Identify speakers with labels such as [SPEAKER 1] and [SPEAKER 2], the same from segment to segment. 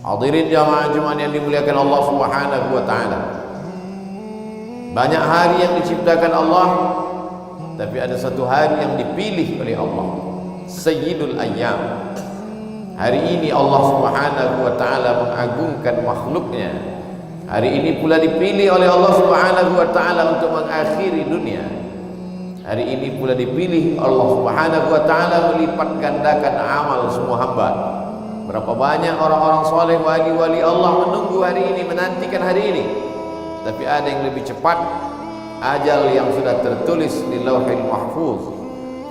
[SPEAKER 1] Hadirin jamaah Jumat yang dimuliakan Allah Subhanahu wa taala. Banyak hari yang diciptakan Allah, tapi ada satu hari yang dipilih oleh Allah, Sayyidul Ayyam. Hari ini Allah Subhanahu wa taala mengagungkan makhluknya. Hari ini pula dipilih oleh Allah Subhanahu wa taala untuk mengakhiri dunia. Hari ini pula dipilih Allah Subhanahu wa taala melipat gandakan amal semua hamba. Berapa banyak orang-orang soleh, wali-wali Allah menunggu hari ini, menantikan hari ini. Tapi ada yang lebih cepat, ajal yang sudah tertulis di Lauhil Mahfuz,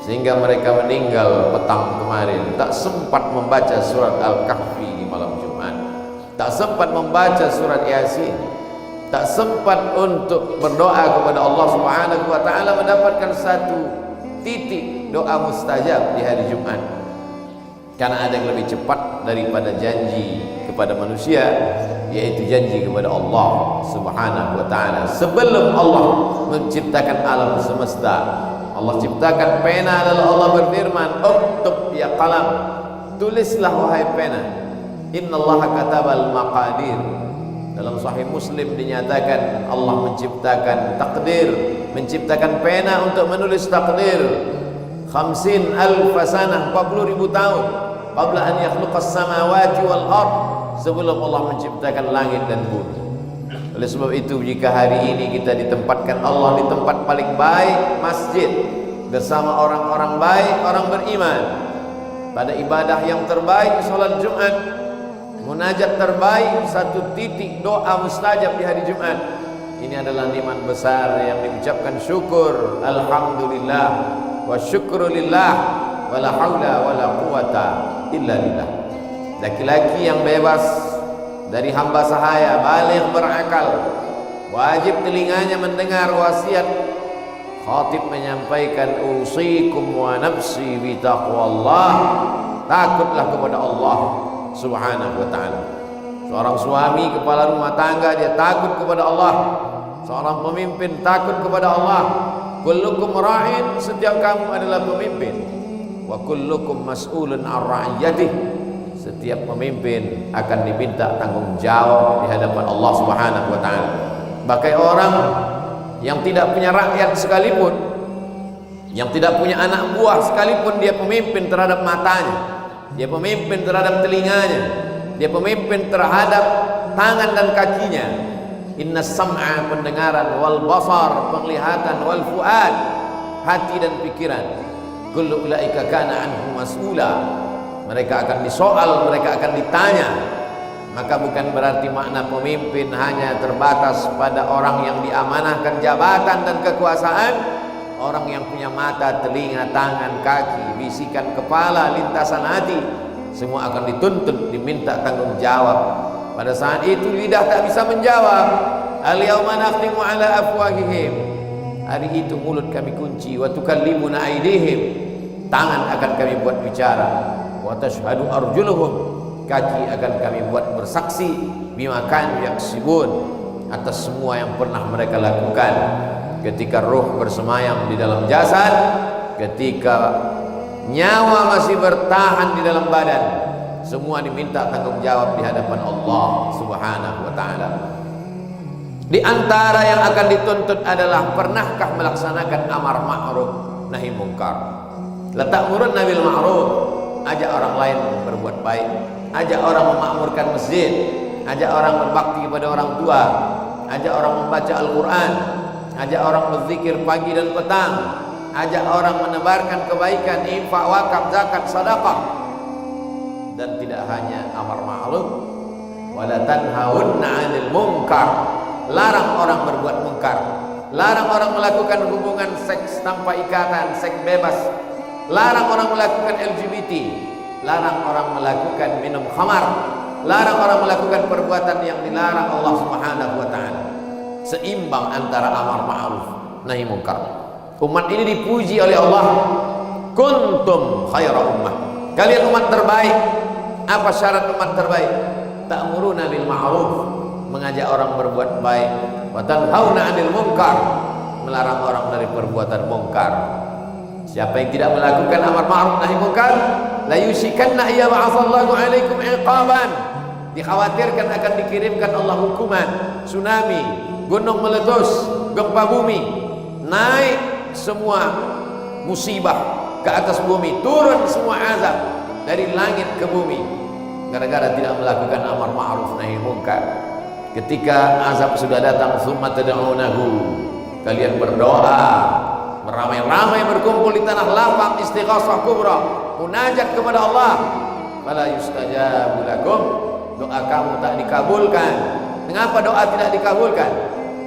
[SPEAKER 1] sehingga mereka meninggal petang kemarin. Tak sempat membaca surat Al-Kahfi di malam Jumat, tak sempat membaca surat Yasin, tak sempat untuk berdoa kepada Allah Subhanahu wa taala mendapatkan satu titik doa mustajab di hari Jumat. Karena ada yang lebih cepat daripada janji kepada manusia, yaitu janji kepada Allah Subhanahu wa taala. Sebelum Allah menciptakan alam semesta, Allah ciptakan pena, lalu Allah berfirman, "Uktub ya qalam." Tulislah wahai pena. Innallaha katabal maqadir. Dalam Sahih Muslim dinyatakan Allah menciptakan takdir, menciptakan pena untuk menulis takdir. 50,000 sanah, 40,000 tahun qabla an yakhluqas samawati wal ard, sebelum Allah menciptakan langit dan bumi. Oleh sebab itu, jika hari ini kita ditempatkan Allah di tempat paling baik, masjid, bersama orang-orang baik, orang beriman, pada ibadah yang terbaik, salat Jumat, munajat terbaik, satu titik doa mustajab di hari Jumat, ini adalah nikmat besar yang diucapkan syukur, alhamdulillah wa syukrulillah wala haula wala quwata illa billah. Laki-laki yang bebas dari hamba sahaya, baligh berakal, wajib telinganya mendengar wasiat khatib menyampaikan, usikum wa nafsi bi taqwallah. Takutlah kepada Allah Subhanahu wa taala. Seorang suami, kepala rumah tangga, dia takut kepada Allah. Seorang pemimpin takut kepada Allah. Kullukum ra'in, setiap kamu adalah pemimpin. Wa kullukum mas'ulun 'an ra'iyatih. Setiap pemimpin akan diminta tanggung jawab di hadapan Allah Subhanahu wa taala. Bahkan orang yang tidak punya rakyat sekalipun, yang tidak punya anak buah sekalipun, dia pemimpin terhadap matanya, dia pemimpin terhadap telinganya, dia pemimpin terhadap tangan dan kakinya. Inna sam'a, pendengaran, wal basar, penglihatan, wal fuad, hati dan pikiran, kullu ulaika kana anhu mas'ula. Mereka akan disoal, mereka akan ditanya. Maka bukan berarti makna pemimpin hanya terbatas pada orang yang diamanahkan jabatan dan kekuasaan. Orang yang punya mata, telinga, tangan, kaki, bisikan kepala, lintasan hati, semua akan dituntut, diminta tanggung jawab. Pada saat itu lidah tak bisa menjawab. Al-yawma nakhtimu ala afwahihim. Hari itu mulut kami kunci. Wa tukallimuna aydihim. Tangan akan kami buat bicara. Wa tashhadu arjuluhum. Kaki akan kami buat bersaksi bima kanu yaksibun, atas semua yang pernah mereka lakukan. Ketika roh bersemayam di dalam jasad, ketika nyawa masih bertahan di dalam badan, semua diminta tanggung jawab di hadapan Allah Subhanahu wa taala. Di antara yang akan dituntut adalah, pernahkah melaksanakan amar ma'ruf nahi mungkar? La ta'murunna bil ma'ruf, ajak orang lain berbuat baik, ajak orang memakmurkan masjid, ajak orang berbakti kepada orang tua, ajak orang membaca Al-Quran, ajak orang berzikir pagi dan petang, ajak orang menebarkan kebaikan, infak, wakaf, zakat, sedekah. Dan tidak hanya amar ma'ruf, wala tanhaunna 'anil munkar, larang orang berbuat mungkar, larang orang melakukan hubungan seks tanpa ikatan, seks bebas, larang orang melakukan LGBT, larang orang melakukan minum khamar, larang orang melakukan perbuatan yang dilarang Allah Subhanahu wa taala. Seimbang antara amar ma'ruf nahi munkar. Umat ini dipuji oleh Allah, kuntum khaira ummah, kalian umat terbaik. Apa syarat umat terbaik? Ta'muruna bil ma'ruf, mengajak orang berbuat baik, wa tanhauna 'anil munkar, melarang orang dari perbuatan mungkar. Siapa yang tidak melakukan amar ma'ruf nahi munkar, la yushikanna ya ba'atsallahu 'alaikum iqaban, Dikhawatirkan akan dikirimkan Allah hukuman, tsunami, gunung meletus, gempa bumi, naik semua musibah ke atas bumi, turun semua azab dari langit ke bumi gara-gara tidak melakukan amar ma'ruf nahi munkar. Ketika azab sudah datang, summa tad'unahu, kalian berdoa, beramai-ramai berkumpul di tanah lapang, istighasah kubra, munajat kepada Allah, fala yustajabu lakum, doa kamu tak dikabulkan. Mengapa doa tidak dikabulkan?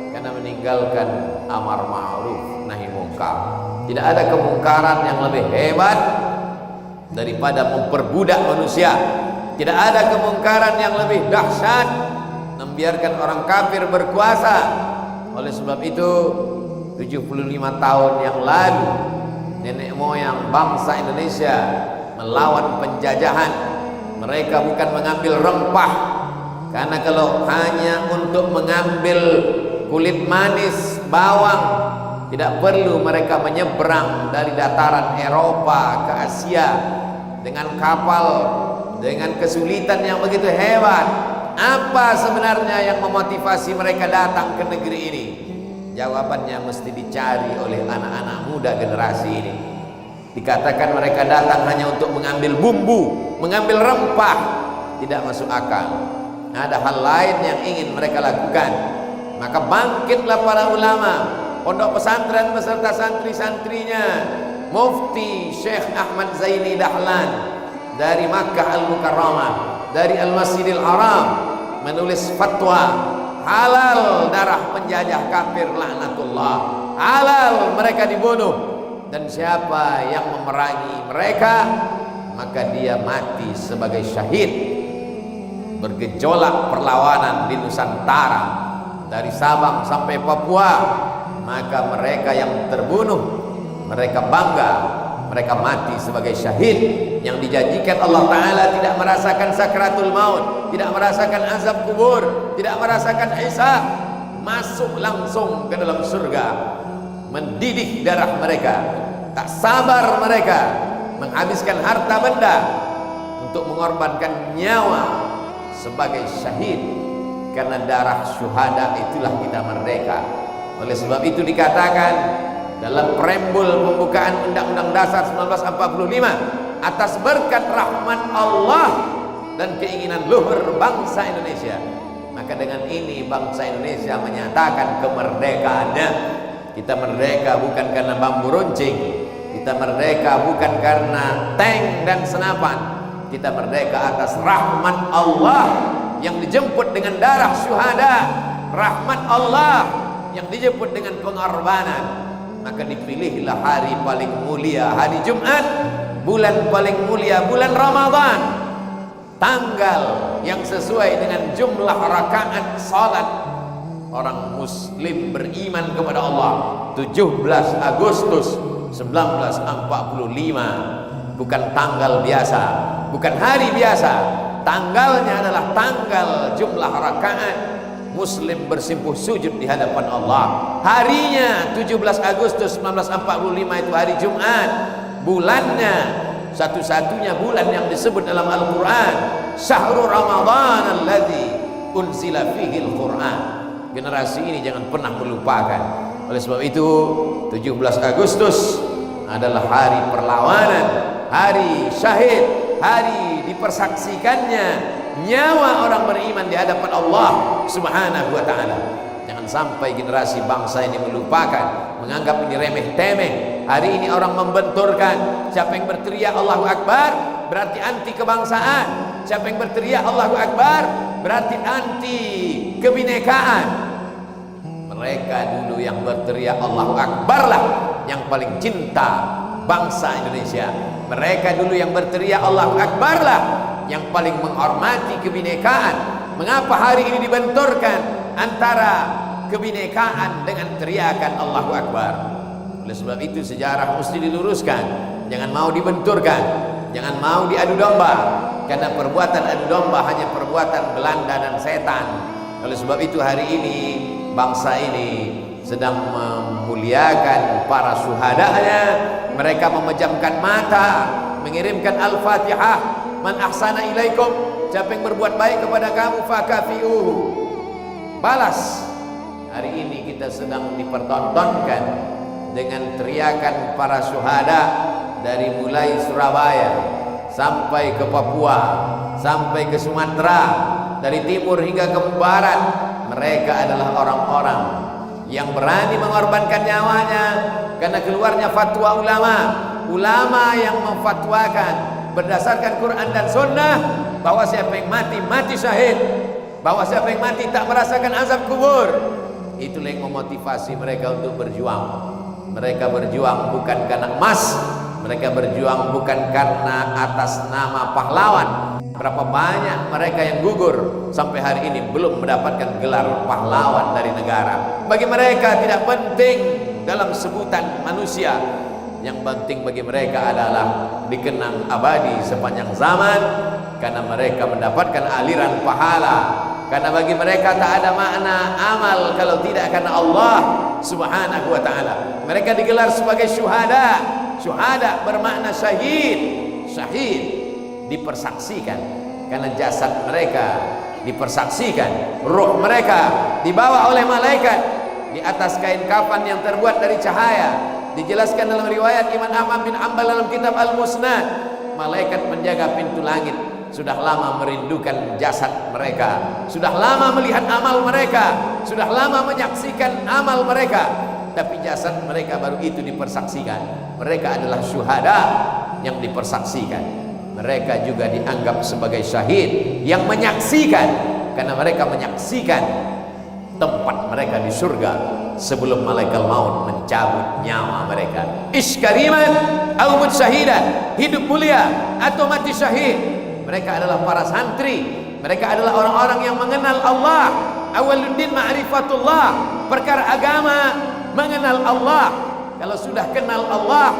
[SPEAKER 1] Karena meninggalkan amar ma'ruf nahi munkar. Tidak ada kemungkaran yang lebih hebat daripada memperbudak manusia. Tidak ada kemungkaran yang lebih dahsyat membiarkan orang kafir berkuasa. Oleh sebab itu 75 tahun yang lalu nenek moyang bangsa Indonesia melawan penjajahan. Mereka bukan mengambil rempah, karena kalau hanya untuk mengambil kulit manis, bawang, tidak perlu mereka menyeberang dari dataran Eropa ke Asia dengan kapal, dengan kesulitan yang begitu hebat. Apa sebenarnya yang memotivasi mereka datang ke negeri ini? Jawabannya mesti dicari oleh anak-anak muda generasi ini. Dikatakan mereka datang hanya untuk mengambil bumbu, mengambil rempah, tidak masuk akal. Ada hal lain yang ingin mereka lakukan. Maka bangkitlah para ulama, pondok pesantren beserta santri-santrinya, Mufti Syekh Ahmad Zaini Dahlan dari Makkah Al-Mukarramah, dari Al-Masjidil Haram, menulis fatwa halal darah penjajah kafir laknatullah, halal mereka dibunuh, dan siapa yang memerangi mereka maka dia mati sebagai syahid. Bergejolak perlawanan di Nusantara dari Sabang sampai Papua, maka mereka yang terbunuh mereka bangga, mereka mati sebagai syahid. Yang dijanjikan Allah Ta'ala tidak merasakan sakratul maut, tidak merasakan azab kubur, tidak merasakan hisab, masuk langsung ke dalam surga. Mendidih darah mereka, tak sabar mereka menghabiskan harta benda untuk mengorbankan nyawa sebagai syahid. Karena darah syuhada itulah kita merdeka. Oleh sebab itu dikatakan dalam preambul pembukaan Undang-Undang Dasar 1945, atas berkat rahmat Allah dan keinginan luhur bangsa Indonesia, maka dengan ini bangsa Indonesia menyatakan kemerdekaannya. Kita merdeka bukan karena bambu runcing, kita merdeka bukan karena tank dan senapan, kita merdeka atas rahmat Allah yang dijemput dengan darah syuhada, rahmat Allah yang dijemput dengan pengorbanan. Maka dipilihlah hari paling mulia, hari Jumat, bulan paling mulia, bulan Ramadan, tanggal yang sesuai dengan jumlah rakaat salat orang muslim beriman kepada Allah, 17 Agustus 1945. Bukan tanggal biasa, bukan hari biasa, tanggalnya adalah tanggal jumlah rakaat muslim bersimpuh sujud di hadapan Allah. Harinya 17 Agustus 1945 itu hari Jumat. Bulannya satu-satunya bulan yang disebut dalam Al-Quran, Syahrul Ramadan alladzi unzila fihi Al-Quran. Generasi ini jangan pernah melupakan. Oleh sebab itu 17 Agustus adalah hari perlawanan, hari syahid, hari dipersaksikannya nyawa orang beriman di hadapan Allah Subhanahu wa ta'ala. Jangan sampai generasi bangsa ini melupakan, menganggap ini remeh-temeh. Hari ini orang membenturkan, siapa yang berteriak Allahu Akbar berarti anti kebangsaan, siapa yang berteriak Allahu Akbar berarti anti kebinekaan. Mereka dulu yang berteriak Allahu Akbar lah yang paling cinta bangsa Indonesia. Mereka dulu yang berteriak Allahu Akbar lah yang paling menghormati kebinekaan. Mengapa hari ini dibenturkan antara kebinekaan dengan teriakan Allahu Akbar? Oleh sebab itu sejarah mesti diluruskan. Jangan mau dibenturkan, jangan mau diadu domba, karena perbuatan adu domba hanya perbuatan Belanda dan setan. Oleh sebab itu hari ini bangsa ini sedang memuliakan para syuhadanya. Mereka memejamkan mata, mengirimkan Al-Fatihah, man ahsana ilaikum, siapa yang berbuat baik kepada kamu fakafi'uhu, balas. Hari ini kita sedang dipertontonkan dengan teriakan para syuhada dari mulai Surabaya sampai ke Papua, sampai ke Sumatera, dari timur hingga ke barat. Mereka adalah orang-orang yang berani mengorbankan nyawanya karena keluarnya fatwa ulama yang memfatwakan berdasarkan Quran dan Sunnah bahwa siapa yang mati, mati syahid, bahwa siapa yang mati tak merasakan azab kubur. Itulah yang memotivasi mereka untuk berjuang. Mereka berjuang bukan karena emas, mereka berjuang bukan karena atas nama pahlawan. Berapa banyak mereka yang gugur sampai hari ini belum mendapatkan gelar pahlawan dari negara. Bagi mereka tidak penting dalam sebutan manusia. Yang penting bagi mereka adalah dikenang abadi sepanjang zaman, karena mereka mendapatkan aliran pahala. Karena bagi mereka tak ada makna amal kalau tidak karena Allah Subhanahu wa ta'ala. Mereka digelar sebagai syuhada. Syuhada bermakna syahid. Syahid dipersaksikan karena jasad mereka dipersaksikan, ruh mereka dibawa oleh malaikat di atas kain kafan yang terbuat dari cahaya. Dijelaskan dalam riwayat Imam Ahmad bin Hanbal dalam kitab Al-Musnad, malaikat menjaga pintu langit sudah lama merindukan jasad mereka, sudah lama melihat amal mereka, sudah lama menyaksikan amal mereka, tapi jasad mereka baru itu dipersaksikan. Mereka adalah syuhada yang dipersaksikan. Mereka juga dianggap sebagai syahid yang menyaksikan, karena mereka menyaksikan tempat mereka di surga sebelum malaikat maut mencabut nyawa mereka. Iskariman au mut syahidan, hidup mulia atau mati syahid. Mereka adalah para santri, mereka adalah orang-orang yang mengenal Allah. Awaluddin ma'rifatullah, perkara agama mengenal Allah. Kalau sudah kenal Allah,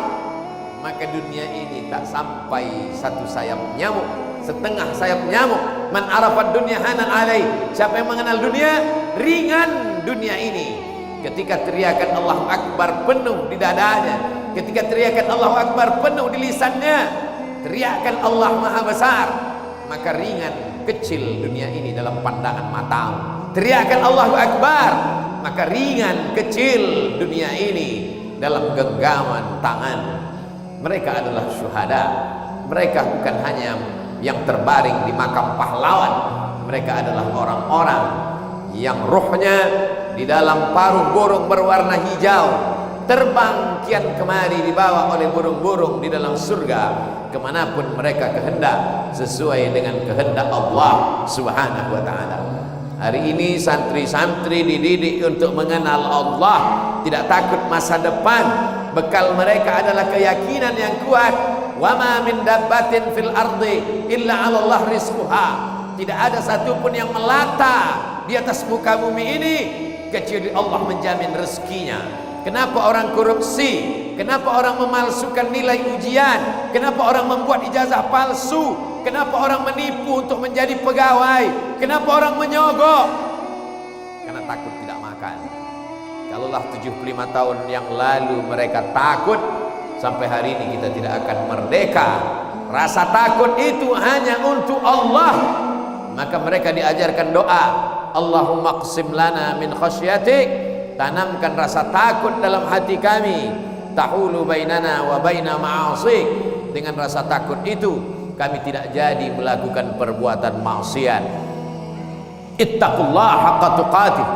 [SPEAKER 1] maka dunia ini tak sampai satu sayap nyamuk, setengah sayap nyamuk. Man arafat dunia hanan alai, siapa yang mengenal dunia, ringan dunia ini. Ketika teriakan Allahu Akbar penuh di dadanya, ketika teriakan Allahu Akbar penuh di lisannya, teriakan Allah Maha Besar, maka ringan kecil dunia ini dalam pandangan matamu. Teriakan Allahu Akbar, maka ringan kecil dunia ini dalam genggaman tangan. Mereka adalah syuhada. Mereka bukan hanya yang terbaring di makam pahlawan, mereka adalah orang-orang yang ruhnya di dalam paruh burung berwarna hijau, terbang kian kemari dibawa oleh burung-burung di dalam surga kemanapun mereka kehendak, sesuai dengan kehendak Allah Subhanahu wa ta'ala. Hari ini santri-santri dididik untuk mengenal Allah, tidak takut masa depan. Bekal mereka adalah keyakinan yang kuat. Wa ma min dabbatin fil ardi illa 'ala Allah rizquha. Tidak ada satupun yang melata di atas muka bumi ini kecuali Allah menjamin rezekinya. Kenapa orang korupsi? Kenapa orang memalsukan nilai ujian? Kenapa orang membuat ijazah palsu? Kenapa orang menipu untuk menjadi pegawai? Kenapa orang menyogok? Karena takut tidak makan. Kalaulah 75 tahun yang lalu mereka takut, sampai hari ini kita tidak akan merdeka. Rasa takut itu hanya untuk Allah. Maka mereka diajarkan doa, Allahumma qsim lana min khasyatik, tanamkan rasa takut dalam hati kami, tahulu bainana wa baina ma'asik. Dengan rasa takut itu kami tidak jadi melakukan perbuatan maksiat. Ittaqullah haqqa tuqatih,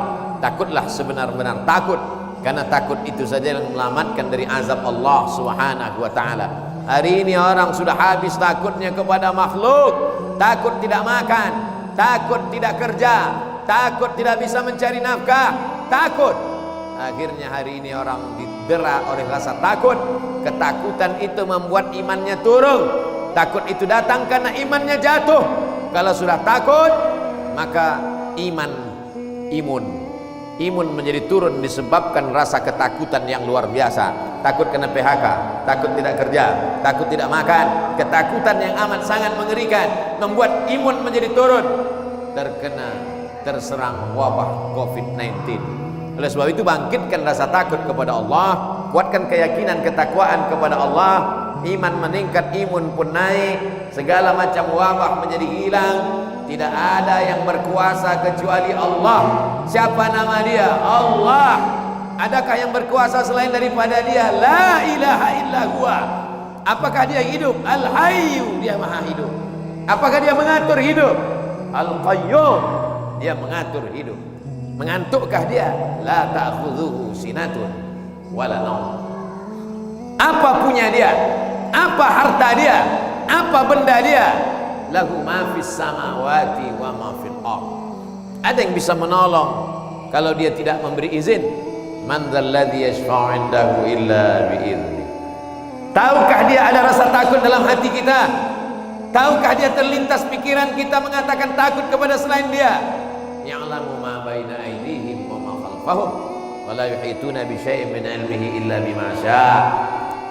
[SPEAKER 1] takutlah sebenar-benar takut, karena takut itu saja yang menyelamatkan dari azab Allah Subhanahu wa ta'ala. Hari ini orang sudah habis takutnya kepada makhluk, takut tidak makan, takut tidak kerja, takut tidak bisa mencari nafkah, takut. Akhirnya hari ini orang didera oleh rasa takut. Ketakutan itu membuat imannya turun. Takut itu datang karena imannya jatuh. Kalau sudah takut, maka imun menjadi turun disebabkan rasa ketakutan yang luar biasa. Takut kena PHK, takut tidak kerja, takut tidak makan. Ketakutan yang amat sangat mengerikan membuat imun menjadi turun, terserang wabah COVID-19. Oleh sebab itu bangkitkan rasa takut kepada Allah, kuatkan keyakinan ketakwaan kepada Allah, iman meningkat, imun pun naik, segala macam wabah menjadi hilang. Tidak ada yang berkuasa kecuali Allah. Siapa nama dia? Allah. Adakah yang berkuasa selain daripada dia? La ilaha illa huwa. Apakah dia hidup? Al-Hayyu, dia maha hidup. Apakah dia mengatur hidup? Al-Qayyum, dia mengatur hidup. Mengantukkah dia? La ta'khudhuhu sinatun wala naum. Apa punya dia? Apa harta dia? Apa benda dia? Lahu ma fis samawati wa ma fil ardh. Ada yang bisa menolong kalau dia tidak memberi izin? Man dzalladzi yashfa'u 'indahu illa bi'idznih. Tahukah dia ada rasa takut dalam hati kita? Tahukah dia terlintas pikiran kita mengatakan takut kepada selain dia? Ya'lamu ma baina aydihim wa ma khalfahum wa la yuhituna bi syai'in min 'ilmihi illa bima syaa.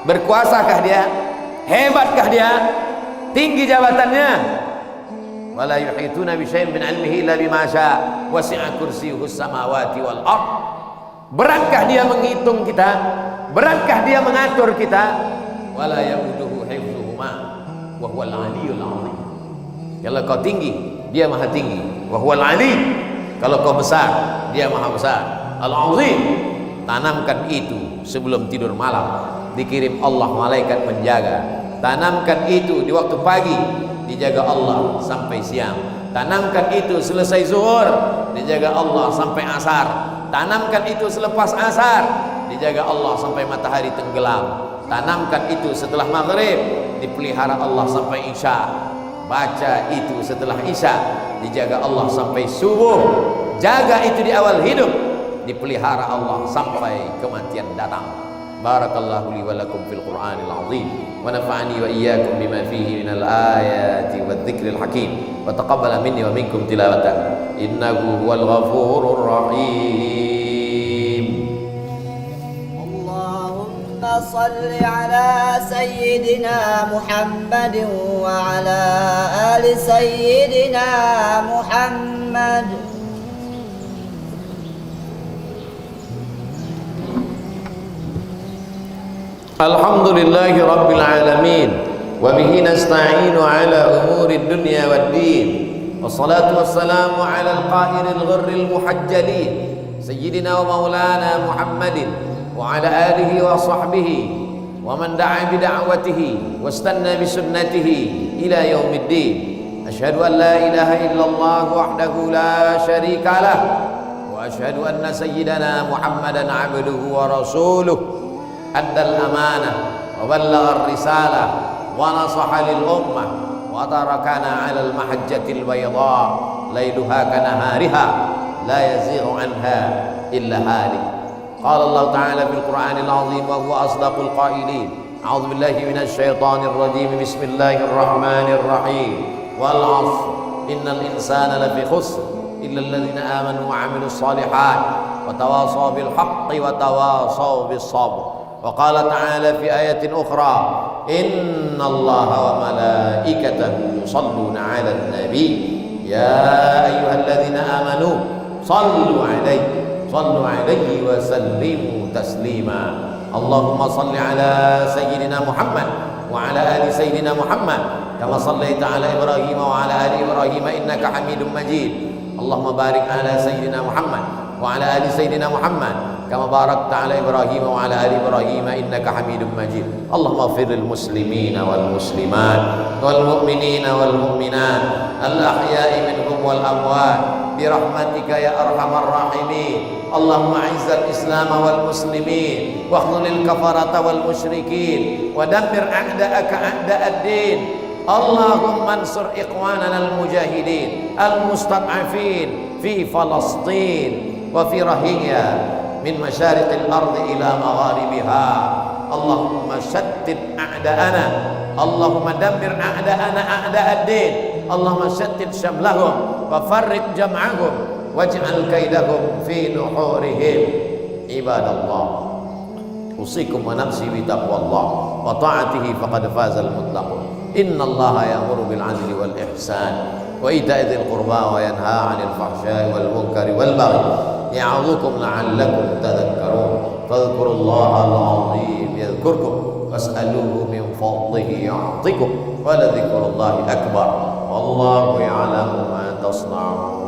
[SPEAKER 1] Berkuasakah dia? Hebatkah dia? Tinggi jabatannya? Wa la yuhituna bi syai'in min 'ilmihi illa bima syaa. Wasi'a kursiyyuhus samawati wal ardh. Beratkah dia menghitung kita? Beratkah dia mengatur kita? Wala yauduhu hifdzuhuma wa huwal 'aliyyul 'azim. Kalau kau tinggi, dia maha tinggi. Wa huwal 'ali. Kalau kau besar, dia maha besar. Al-'azim. Tanamkan itu sebelum tidur malam. Dikirim Allah malaikat penjaga. Tanamkan itu di waktu pagi, dijaga Allah sampai siang. Tanamkan itu selesai zuhur, dijaga Allah sampai asar. Tanamkan itu selepas asar, dijaga Allah sampai matahari tenggelam. Tanamkan itu setelah maghrib, dipelihara Allah sampai isya. Baca itu setelah isya, dijaga Allah sampai subuh. Jaga itu di awal hidup, dipelihara Allah sampai kematian datang. Barakallahu li wa lakum fil Qur'anil azim wa nafa'ani wa iyyakum bima fihi minal ayati wadh-dhikril hakim wa taqabbala minni wa minkum tilawatan innahu huwal ghafurur rahim.
[SPEAKER 2] Allahumma salli ala sayyidina Muhammadin wa ala ali sayyidina Muhammad.
[SPEAKER 1] Alhamdulillahi Rabbil Alamin wa bihi nasta'inu ala umuri dunya wad din wassalatu wassalamu ala al-qa'iril ghurril muhajjalin sayyidina wa maulana Muhammadin wa ala alihi wa sahbihi wa man da'a bi da'watihi wastanna bi sunnatihi ila yaumiddin. Asyhadu an la ilaha illallah wahdahu la syarika lah wa asyhadu anna sayyidana Muhammadan 'abduhu wa rasuluh. أدى الأمانة وبلغ الرسالة ونصح للأمة وتركنا على المحجة البيضاء ليلها كنهارها لا يزيغ عنها إلا هالك. قال الله تعالى في القرآن العظيم وهو أصدق القائلين أعوذ بالله من الشيطان الرجيم بسم الله الرحمن الرحيم والعصر إن الإنسان لفي خسر إلا الذين آمنوا وعملوا الصالحات وتواصوا بالحق وتواصوا بالصبر. وقال تعالى في آية أخرى إن الله وملائكته يصلون على النبي يا أيها الذين آمنوا صلوا عليه وسلموا تسليما. اللهم صل على سيدنا محمد وعلى آل سيدنا محمد كما صليت على إبراهيم وعلى آل إبراهيم إنك حميد مجيد. اللهم بارك على سيدنا محمد وعلى آل سيدنا محمد كما باركت على إبراهيم وعلى آل إبراهيم إنك حميد مجيد. اللهم اغفر للمسلمين والمسلمات والمؤمنين والمؤمنات الأحياء منهم والأموات برحمتك يا أرحم الراحمين. اللهم أعز الإسلام والمسلمين واخذل الكفرة والمشركين ودمر أعداءك أعداء الدين. اللهم انصر إخواننا المجاهدين المستضعفين في فلسطين وفي رهينيا من مشارق الأرض إلى مغاربها. اللهم شتت أعداءنا، اللهم دمر أعداءنا أعداء الدين، اللهم شتت شملهم وفرق جمعهم واجعل كيدهم في نحورهم. عباد الله أوصيكم ونفسي بتقوى الله وطاعته فقد فاز المتقون. إن الله يأمر بالعدل والإحسان وإيتاء ذي القربى وينهى عن الفحشاء والمنكر والبغي يعظكم لعلكم تذكرون. فاذكروا الله العظيم يذكركم واسألوه من فضله يعطكم ولذكر الله أكبر wallahu ya'lamu ma tasna'un.